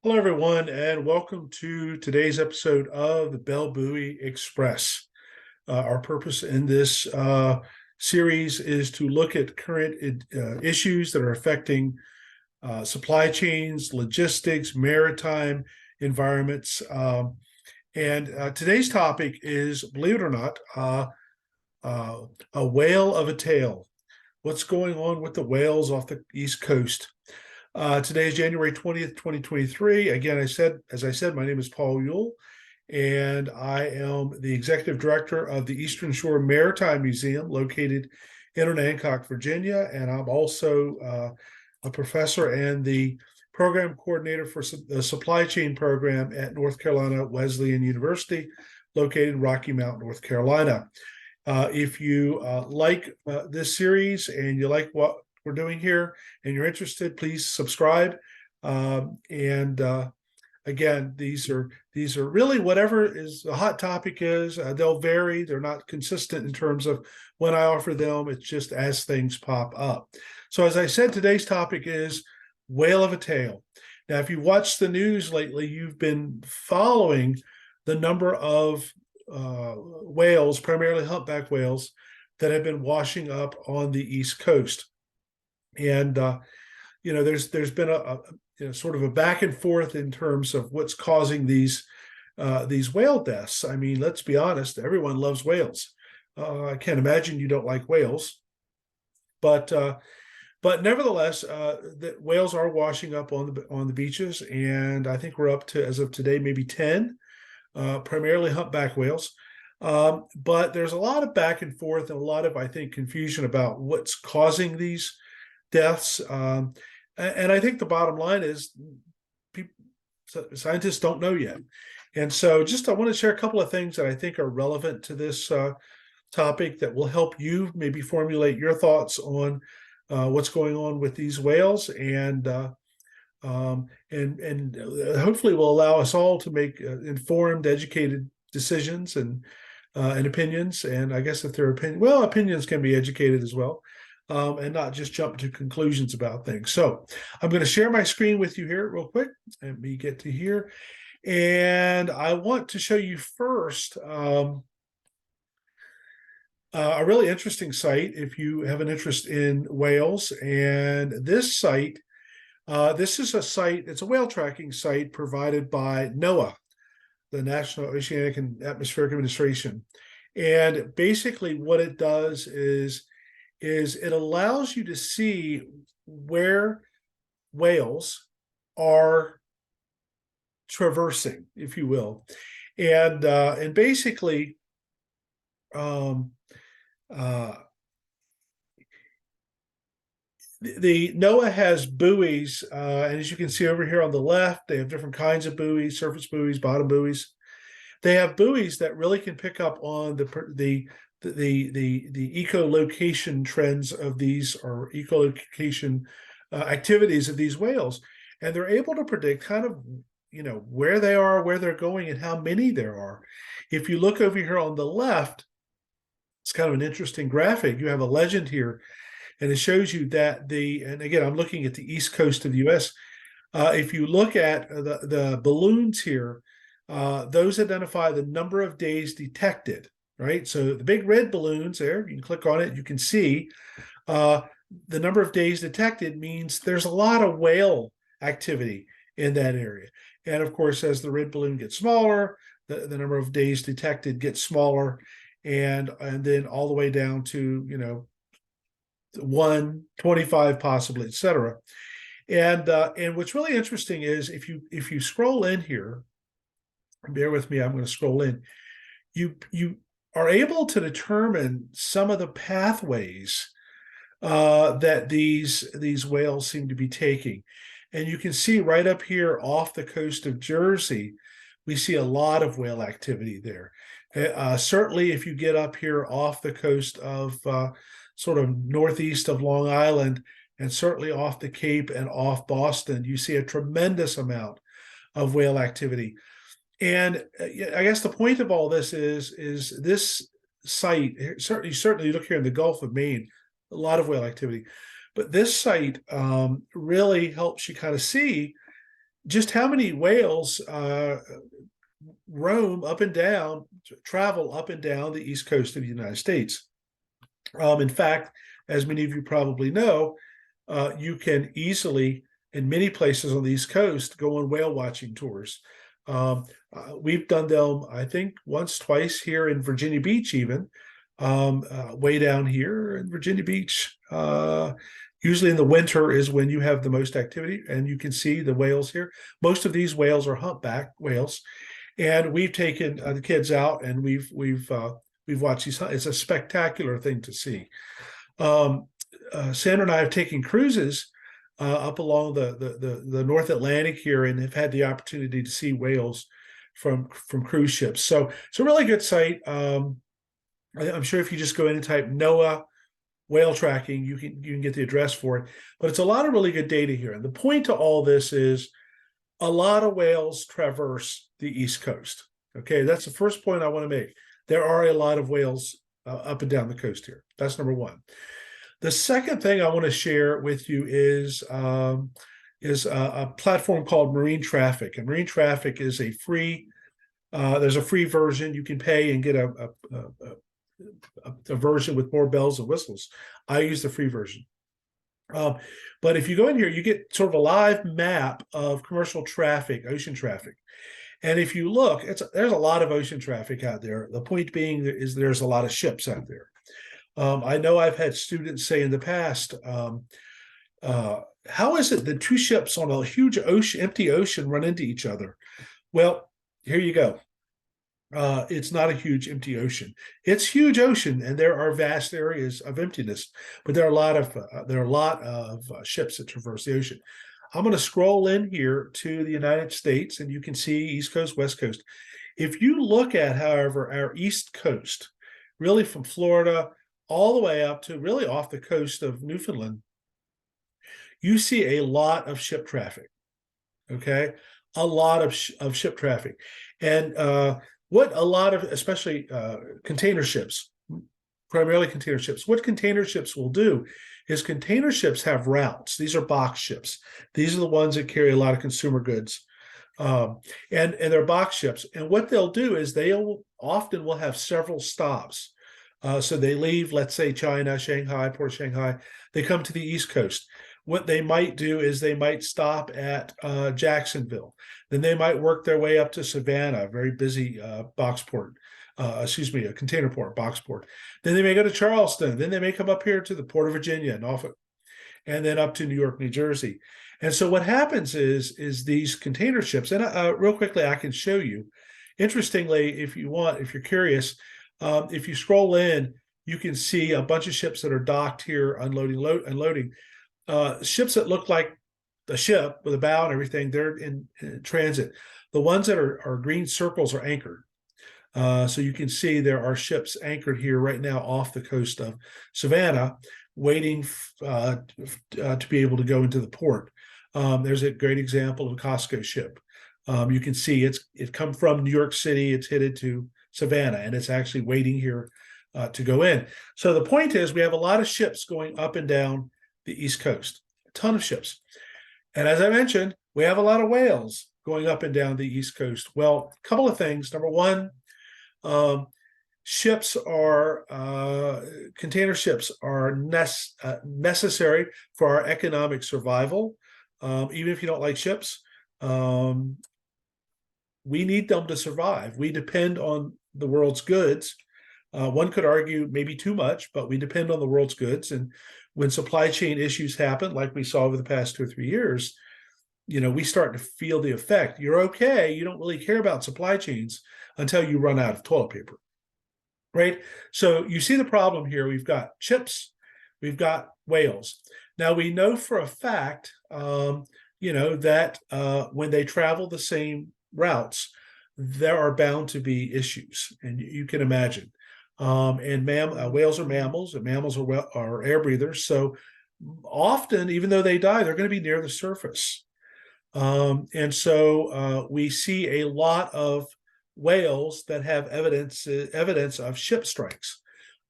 Hello, everyone, and welcome to today's episode of the Bell Buoy Express. Our purpose in this series is to look at current issues that are affecting supply chains, logistics, maritime environments. And today's topic is, believe it or not, a whale of a tale. What's going on with the whales off the East Coast? Today is January 20th, 2023. Again, as I said, my name is Paul Yule, and I am the executive director of the Eastern Shore Maritime Museum located in Hancock, Virginia. And I'm also a professor and the program coordinator for the supply chain program at North Carolina Wesleyan University, located in Rocky Mount, North Carolina. If you like this series and you like what we're doing here and you're interested, please subscribe. Again, these are really whatever is the hot topic is. They'll vary. They're not consistent in terms of when I offer them. It's just as things pop up. So as I said, today's topic is whale of a tale. Now, if you watched the news lately, you've been following the number of whales, primarily humpback whales, that have been washing up on the East Coast. And there's been a sort of a back and forth in terms of what's causing these whale deaths. I mean, let's be honest, everyone loves whales. I can't imagine you don't like whales, but nevertheless, the whales are washing up on the beaches, and I think we're up to, as of today, maybe 10, primarily humpback whales. But there's a lot of back and forth and a lot of, I think, confusion about what's causing these deaths. And I think the bottom line is scientists don't know yet. And so I want to share a couple of things that I think are relevant to this topic that will help you maybe formulate your thoughts on what's going on with these whales, and hopefully will allow us all to make informed, educated decisions and opinions. And I guess if they're opinions can be educated as well. And not just jump to conclusions about things. So I'm going to share my screen with you here real quick. Let me get to here. And I want to show you first a really interesting site if you have an interest in whales. And this site, this is a site, it's a whale tracking site provided by NOAA, the National Oceanic and Atmospheric Administration. And basically what it does is it allows you to see where whales are traversing, if you will, and basically, the NOAA has buoys, and as you can see over here on the left, they have different kinds of buoys: surface buoys, bottom buoys. They have buoys that really can pick up on the echolocation trends of these, or echolocation activities of these whales, and they're able to predict kind of where they are, where they're going, and how many there are. If you look over here on the left, it's kind of an interesting graphic. You have a legend here, and it shows you that and again, I'm looking at the east coast of the U.S. If you look at the balloons here, those identify the number of days detected. Right, so the big red balloons there, you can click on it, you can see the number of days detected means there's a lot of whale activity in that area. And of course, as the red balloon gets smaller, the number of days detected gets smaller, and then all the way down to 1, 25 possibly, etc. And what's really interesting is if you scroll in here, bear with me, I'm going to scroll in, you are able to determine some of the pathways that these whales seem to be taking. And you can see right up here off the coast of Jersey, we see a lot of whale activity there. Certainly, if you get up here off the coast of sort of northeast of Long Island, and certainly off the Cape and off Boston, you see a tremendous amount of whale activity. And I guess the point of all this is this site, certainly look here in the Gulf of Maine, a lot of whale activity. But this site really helps you kind of see just how many whales travel up and down the east coast of the United States. In fact, as many of you probably know, you can easily, in many places on the East Coast, go on whale watching tours. We've done them, I think, once, twice here in Virginia Beach, even way down here in Virginia Beach. Usually in the winter is when you have the most activity, and you can see the whales here. Most of these whales are humpback whales, and we've taken the kids out, and we've watched these. It's a spectacular thing to see. Sandra and I have taken cruises up along the North Atlantic here, and have had the opportunity to see whales from cruise ships. So it's a really good site. I'm sure if you just go in and type NOAA whale tracking, you can get the address for it. But it's a lot of really good data here. And the point to all this is a lot of whales traverse the East Coast. Okay, that's the first point I want to make. There are a lot of whales up and down the coast here. That's number one. The second thing I want to share with you is a platform called Marine Traffic. And Marine Traffic is a free. There's a free version. You can pay and get a version with more bells and whistles. I use the free version. But if you go in here, you get sort of a live map of commercial traffic, ocean traffic. And if you look, there's a lot of ocean traffic out there. The point being is there's a lot of ships out there. I know I've had students say in the past, how is it that two ships on a huge empty ocean run into each other? Well, here you go. It's not a huge empty ocean. It's huge ocean, and there are vast areas of emptiness. But there are a lot of ships that traverse the ocean. I'm going to scroll in here to the United States, and you can see East Coast, West Coast. If you look at, however, our East Coast, really from Florida all the way up to really off the coast of Newfoundland, you see a lot of ship traffic. Okay, a lot of ship traffic, and what a lot of, especially container ships, primarily container ships. What container ships will do is container ships have routes. These are box ships. These are the ones that carry a lot of consumer goods, and they're box ships. And what they'll do is often will have several stops. So they leave, let's say, China, Shanghai, Port of Shanghai. They come to the East Coast. What they might do is they might stop at Jacksonville. Then they might work their way up to Savannah, a very busy box port. A container port, box port. Then they may go to Charleston. Then they may come up here to the Port of Virginia, Norfolk, and then up to New York, New Jersey. And so what happens is these container ships, and real quickly, I can show you. Interestingly, if you're curious, if you scroll in, you can see a bunch of ships that are docked here, unloading. Ships that look like a ship with a bow and everything, they're in transit. The ones that are green circles are anchored. So you can see there are ships anchored here right now off the coast of Savannah, waiting to be able to go into the port. There's a great example of a Costco ship. You can see it come from New York City, it's headed to Savannah, and it's actually waiting here to go in. So the point is we have a lot of ships going up and down the East Coast, a ton of ships. And as I mentioned, we have a lot of whales going up and down the East Coast. Well, a couple of things. Number one, container ships are necessary for our economic survival. Even if you don't like ships, we need them to survive. We depend on the world's goods. One could argue maybe too much, but we depend on the world's goods. And when supply chain issues happen, like we saw over the past 2 or 3 years, we start to feel the effect. You're okay. You don't really care about supply chains until you run out of toilet paper, right? So you see the problem here. We've got ships, we've got whales. Now we know for a fact, that when they travel the same routes, there are bound to be issues, and you can imagine. Whales are mammals, and mammals are air breathers. So often, even though they die, they're going to be near the surface. And so we see a lot of whales that have evidence of ship strikes,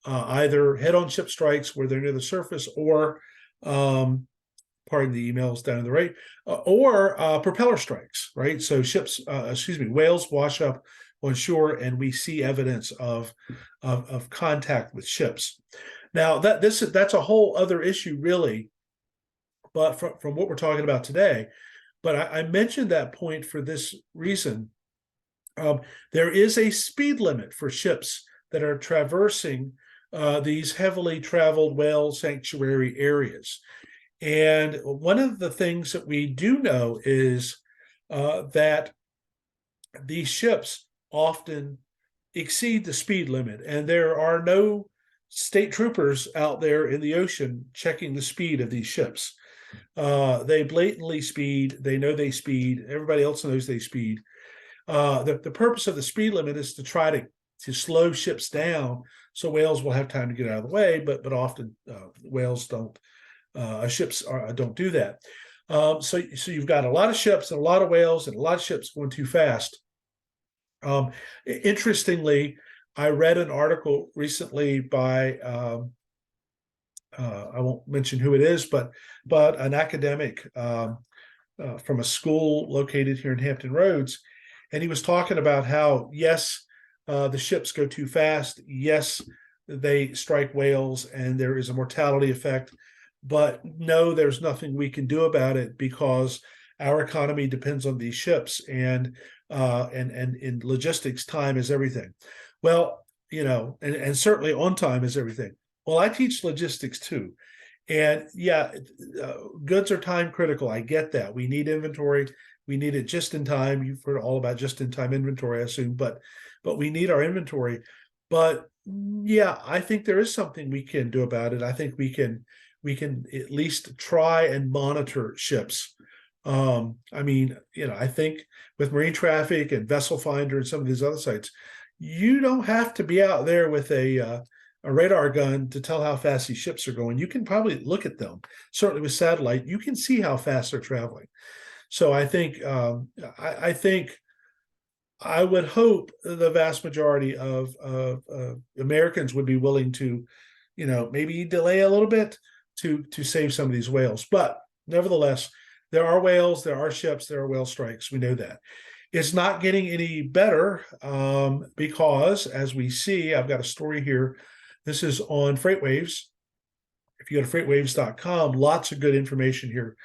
either head-on ship strikes where they're near the surface, or pardon the emails down in the right, or propeller strikes, right? So whales wash up on shore, and we see evidence of contact with ships. Now that's a whole other issue, really. But from what we're talking about today, but I mentioned that point for this reason. There is a speed limit for ships that are traversing these heavily traveled whale sanctuary areas. And one of the things that we do know is that these ships often exceed the speed limit, and there are no state troopers out there in the ocean checking the speed of these ships. They blatantly speed. They know they speed. Everybody else knows they speed. The purpose of the speed limit is to try to slow ships down so whales will have time to get out of the way, but often whales don't. Ships don't do that. So you've got a lot of ships and a lot of whales and a lot of ships going too fast. Interestingly, I read an article recently by I won't mention who it is, but an academic from a school located here in Hampton Roads, and he was talking about how yes, the ships go too fast. Yes, they strike whales, and there is a mortality effect. But no, there's nothing we can do about it because our economy depends on these ships, and in logistics, time is everything. Well, and certainly on time is everything. Well, I teach logistics too, and yeah, goods are time critical. I get that. We need inventory. We need it just in time. You've heard all about just in time inventory, I assume, but we need our inventory. But yeah, I think there is something we can do about it. I think we can at least try and monitor ships. I mean, I think with Marine Traffic and Vessel Finder and some of these other sites, you don't have to be out there with a radar gun to tell how fast these ships are going. You can probably look at them. Certainly with satellite, you can see how fast they're traveling. So I think I would hope the vast majority of Americans would be willing to, maybe delay a little bit to save some of these whales. But nevertheless, there are whales, there are ships, there are whale strikes. We know that. It's not getting any better because, as we see, I've got a story here. This is on FreightWaves. If you go to freightwaves.com, lots of good information here.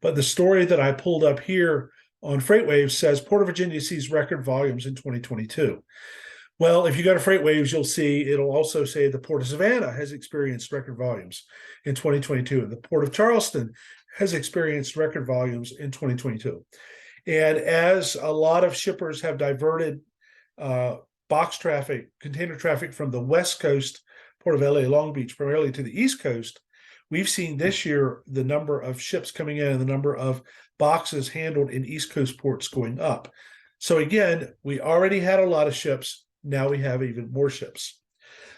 But the story that I pulled up here on FreightWaves says Port of Virginia sees record volumes in 2022. Well, if you go to FreightWaves, you'll see it'll also say the Port of Savannah has experienced record volumes in 2022, and the Port of Charleston has experienced record volumes in 2022. And as a lot of shippers have diverted box traffic, container traffic from the West Coast, Port of LA, Long Beach, primarily to the East Coast, we've seen this year the number of ships coming in and the number of boxes handled in East Coast ports going up. So again, we already had a lot of ships. Now we have even more ships.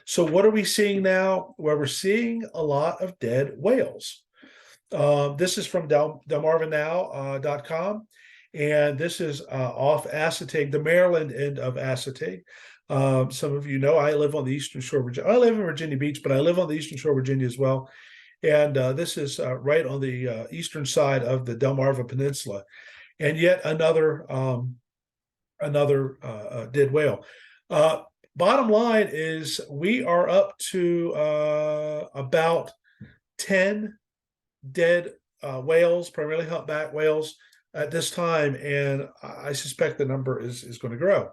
So what are we seeing now? Well, we're seeing a lot of dead whales. This is from delmarvanow.com, and this is off Assateague, the Maryland end of Assateague. Some of you know I live on the eastern shore of Virginia. I live in Virginia Beach, but I live on the eastern shore of Virginia as well. And this is right on the eastern side of the Delmarva Peninsula, and yet another dead whale. Bottom line is we are up to about 10 dead whales, primarily humpback whales, at this time, and I suspect the number is going to grow.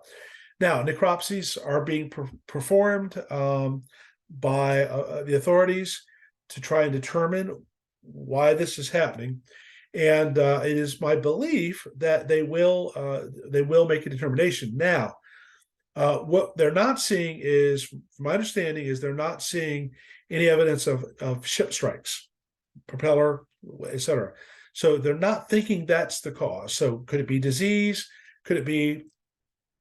Now, necropsies are being performed by the authorities to try and determine why this is happening, and it is my belief that they will make a determination. Now, what they're not seeing is, from my understanding, is they're not seeing any evidence of ship strikes, propeller, etc. So they're not thinking that's the cause. So could it be disease? Could it be,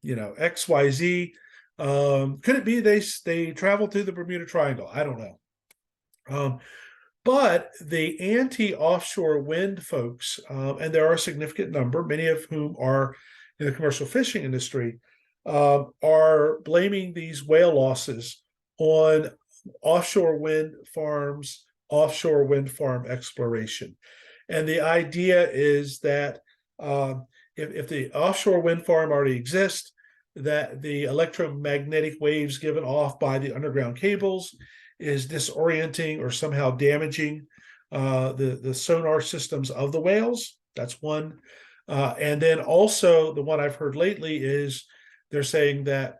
XYZ? Could it be they traveled through the Bermuda Triangle? I don't know. But the anti-offshore wind folks, and there are a significant number, many of whom are in the commercial fishing industry, are blaming these whale losses on offshore wind farms, offshore wind farm exploration. And the idea is that if the offshore wind farm already exists, that the electromagnetic waves given off by the underground cables is disorienting or somehow damaging the sonar systems of the whales. That's one. And then also the one I've heard lately is they're saying that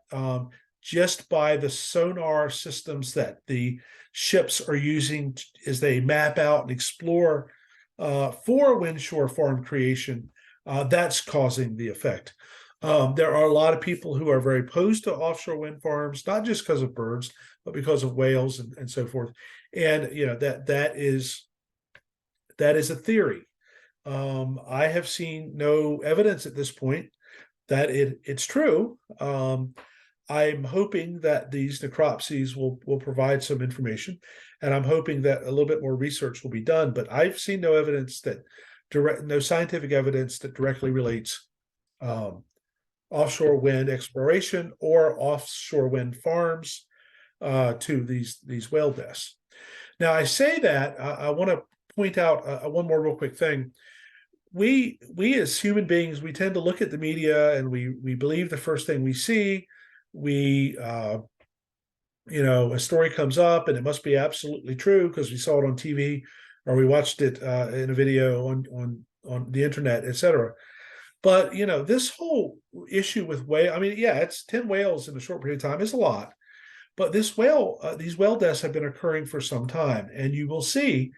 just by the sonar systems that the ships are using as they map out and explore for windshore farm creation, that's causing the effect. There are a lot of people who are very opposed to offshore wind farms, not just because of birds, but because of whales and so forth. And that is a theory. I have seen no evidence at this point that it's true. I'm hoping that these necropsies will provide some information, and I'm hoping that a little bit more research will be done. But I've seen no evidence no scientific evidence that directly relates offshore wind exploration or offshore wind farms to these whale deaths. Now, I say that I want to point out one more real quick thing. We as human beings, we tend to look at the media and we believe the first thing we see. We a story comes up and it must be absolutely true because we saw it on TV or we watched it in a video on the internet, etc. But this whole issue with whale, I mean, yeah, it's 10 whales in a short period of time is a lot, but these whale deaths have been occurring for some time, and you will see.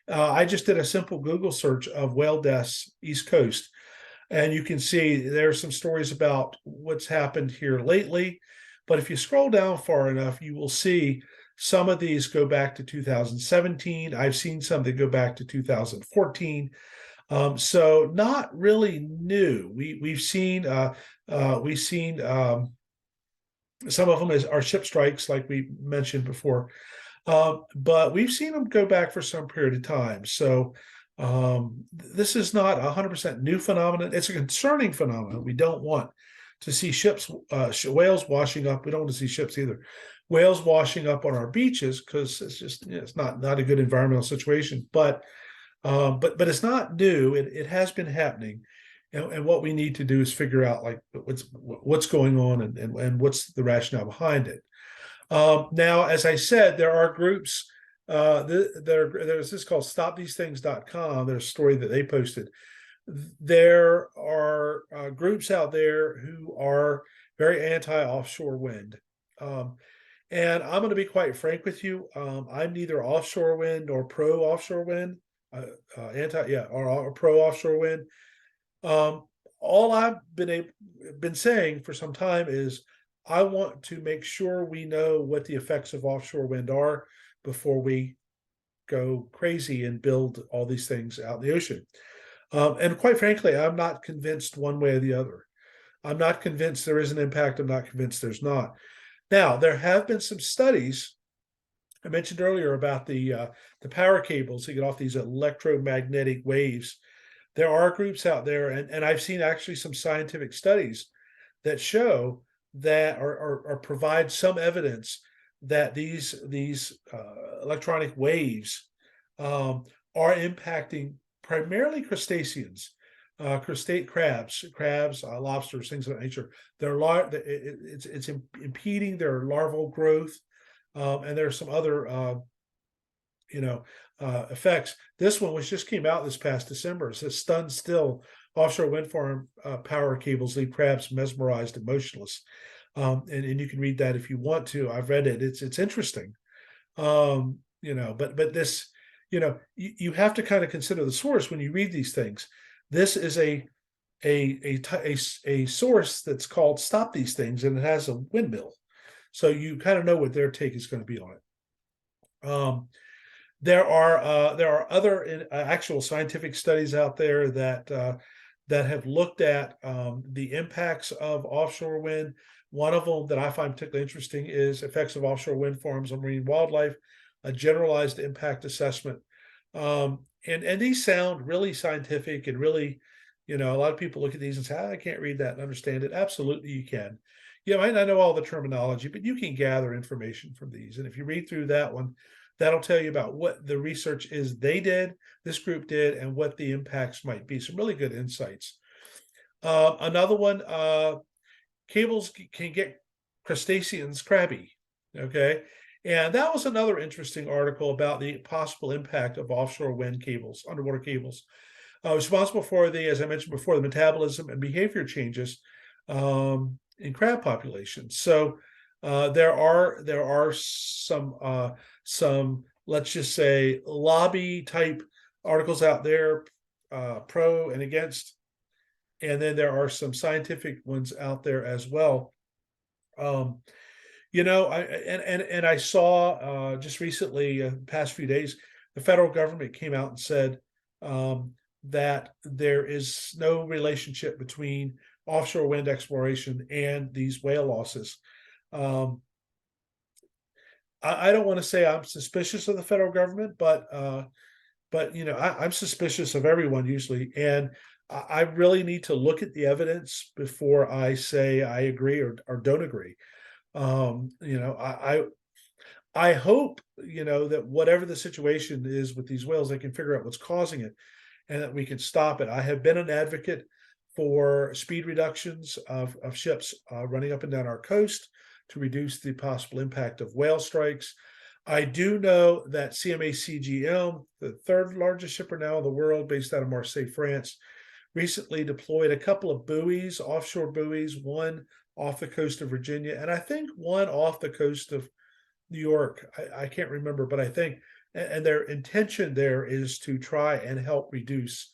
I just did a simple Google search of whale deaths East Coast, and you can see there are some stories about what's happened here lately. But if you scroll down far enough, you will see some of these go back to 2017. I've seen some that go back to 2014. So not really new. We've seen some of them are ship strikes, like we mentioned before, but we've seen them go back for some period of time. So this is not 100% new phenomenon. It's a concerning phenomenon. We don't want to see whales washing up. We don't want to see ships either. Whales washing up on our beaches because it's just it's not a good environmental situation. But it's not new. It has been happening, and what we need to do is figure out like what's going on and what's the rationale behind it. Now, as I said, there are groups. There's this called StopTheseThings.com. There's a story that they posted. There are groups out there who are very anti-offshore wind. And I'm going to be quite frank with you. I'm neither offshore wind or pro offshore wind. Or pro offshore wind. All I've been saying for some time is I want to make sure we know what the effects of offshore wind are before we go crazy and build all these things out in the ocean. And quite frankly, I'm not convinced one way or the other. I'm not convinced there is an impact. I'm not convinced there's not. Now, there have been some studies. I mentioned earlier about the power cables that get off these electromagnetic waves. There are groups out there, and I've seen actually some scientific studies that show that or provide some evidence that these electronic waves are impacting primarily crustaceans, crabs, lobsters, things of that nature. It's impeding their larval growth, and there are some other effects. This one just came out this past December. It says stunned still offshore wind farm power cables leave crabs mesmerized and motionless. And you can read that if you want to. I've read it. It's interesting. But this, you have to kind of consider the source when you read these things. This is a source that's called Stop These Things, and it has a windmill. So you kind of know what their take is going to be on it. There are other actual scientific studies out there that have looked at the impacts of offshore wind. One of them that I find particularly interesting is effects of offshore wind farms on marine wildlife, a generalized impact assessment. And these sound really scientific and really, a lot of people look at these and say, I can't read that and understand it. Absolutely, you can. I might not know all the terminology, but you can gather information from these. And if you read through that one, That'll tell you about what the research is they did, this group did, and what the impacts might be. Some really good insights. Another one, cables can get crustaceans crabby. Okay. And that was another interesting article about the possible impact of offshore wind cables, underwater cables, responsible for the, as I mentioned before, the metabolism and behavior changes in crab populations. So there are some, let's just say, lobby type articles out there, pro and against, and then there are some scientific ones out there as well. Um, I saw just recently, past few days, the federal government came out and said that there is no relationship between offshore wind exploration and these whale losses. Um, I don't want to say I'm suspicious of the federal government, but I'm suspicious of everyone usually, and I really need to look at the evidence before I say I agree or don't agree. I hope that whatever the situation is with these whales, they can figure out what's causing it, and that we can stop it. I have been an advocate for speed reductions of ships running up and down our coast to reduce the possible impact of whale strikes. I do know that CMA CGM, the third largest shipper now in the world, based out of Marseille, France, recently deployed a couple of buoys, offshore buoys, one off the coast of Virginia, and I think one off the coast of New York. I can't remember, but I think, and their intention there is to try and help reduce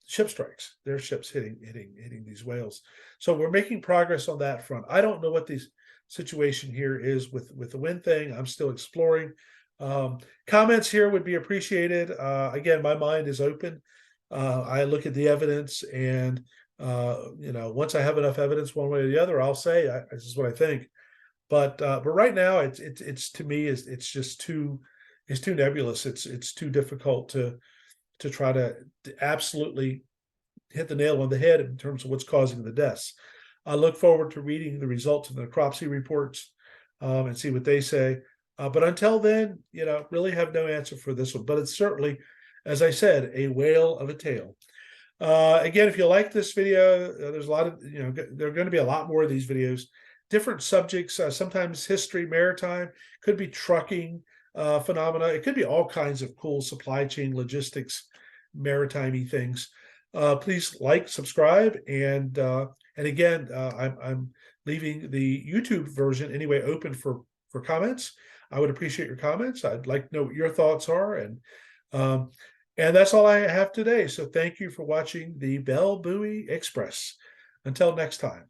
ship strikes, their ships hitting these whales. So we're making progress on that front. I don't know what the situation here is with the wind thing. I'm still exploring. Comments here would be appreciated. Again, my mind is open. I look at the evidence, and once I have enough evidence one way or the other, I'll say this is what I think. But right now, it's to me, it's just too nebulous. It's too difficult to try to absolutely hit the nail on the head in terms of what's causing the deaths. I look forward to reading the results of the necropsy reports and see what they say. But until then, really have no answer for this one. But it's certainly, as I said, a whale of a tale. Again, if you like this video, there's a lot of, there are going to be a lot more of these videos, different subjects, sometimes history, maritime, could be trucking phenomena. It could be all kinds of cool supply chain logistics, maritime-y things. Please like, subscribe, and again, I'm leaving the YouTube version anyway open for comments. I would appreciate your comments. I'd like to know what your thoughts are, and that's all I have today. So thank you for watching the Bell Buoy Express. Until next time.